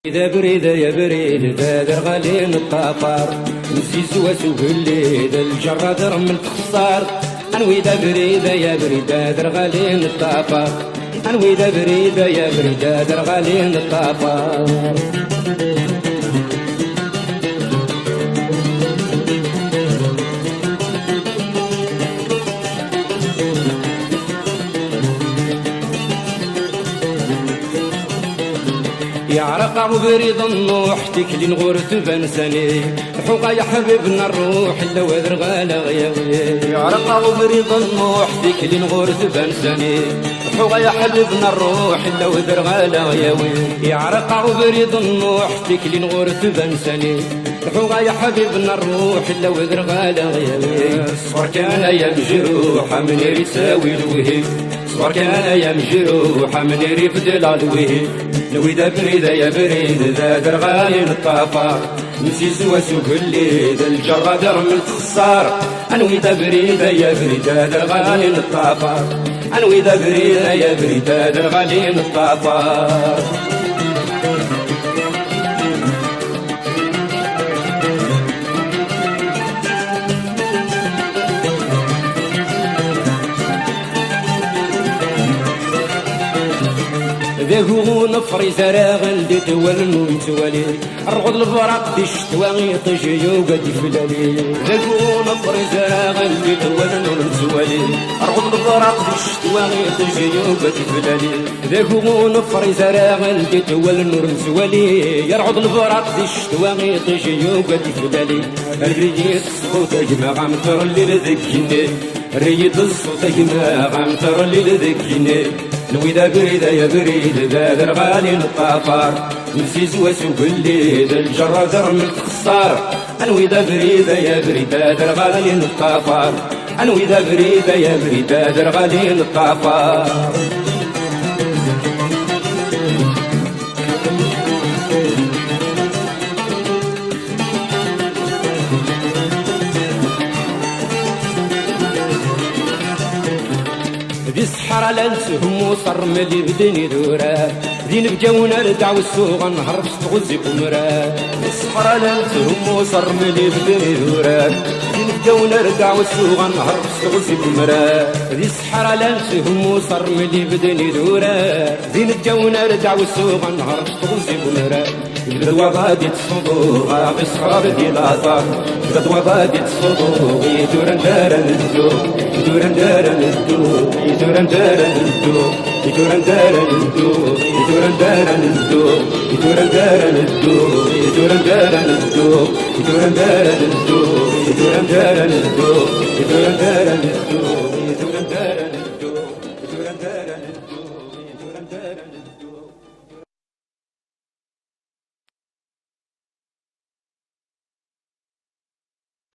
إذا بريد يا بريد دادر غالين الطافار نسيس واسوق الليل الجراد رمل تخسار أنوي إذا بريد يا بريد دادر غالين الطافار أنوي إذا بريد يا بريد دادر غالين الطافار يعرق بريد النوح تكلي نغورت بنساني الحوقا يا حبيبنا الروح الا وذر غالا غياوي يعرق بريد النوح تكلي نغورت بنساني الحوقا يا حبيبنا الروح الا وذر غالا غياوي يعرق بريد النوح تكلي نغورت بنساني الحوقا يا حبيبنا الروح الا وذر غالا غياوي صبر كان يا مجروحه من يساوي الوهيب صبر كان يا مجروحه من يفدل الوهيب لو إذا بريد يا بريد دادر غالين الطافار نسيس واسوق الليل الجراد رمل تخسار أنو إذا بريد يا بريد دادر غالين الطافار أنو إذا بريد يا بريد دادر غالين الطافار ذاكو نفري زراغل دي تولنو متوالي الرغض الفراق دي الشتوى طيجي وقد يفلالي ذاكو نفري زراغل دي تولنو متوالي الرغض الفراق دي الشتوى طيجي وقد يفلالي ذاكو نفري زراغل دي تولنو متوالي يرعض الفراق دي الشتوى طيجي وقد يفلالي الريد الصوت اجمع غمتر اللي لذكيني الريد الصوت اجمع غمتر اللي لذكيني لو إذا بريد يا بريد دادر غالين الطافار نسيس واسوق الليل الجراد رمل تخسار أنو إذا بريد يا بريد دادر غالين الطافار أنو إذا بريد يا بريد دادر غالين الطافار ذي الصحراء لنسهم وصر ملي بدني دورا ذي نبقاونا ردع والسوق نهر في تغزي قمرا ذي الصحراء لنسهم وصر ملي بدني دورا ذي نبقاونا ردع والسوق نهر في تغزي قمرا ذي الصحراء لنسهم وصر ملي بدني دورا ذي نبقاونا ردع والسوق نهر في تغزي قمرا الغدوة غادي تصدو غابي صخاب ديال العطار الغدوة غادي تصدو يدور ندار ندو يدور ندار ندو يدور ندار ندو يدور ندار ندو يدور ندار ندو يدور ندار ندو يدور ندار ندو يدور ندار ندو يدور ندار ندو يدور ندار ندو يدور ندار ندو يدور ندار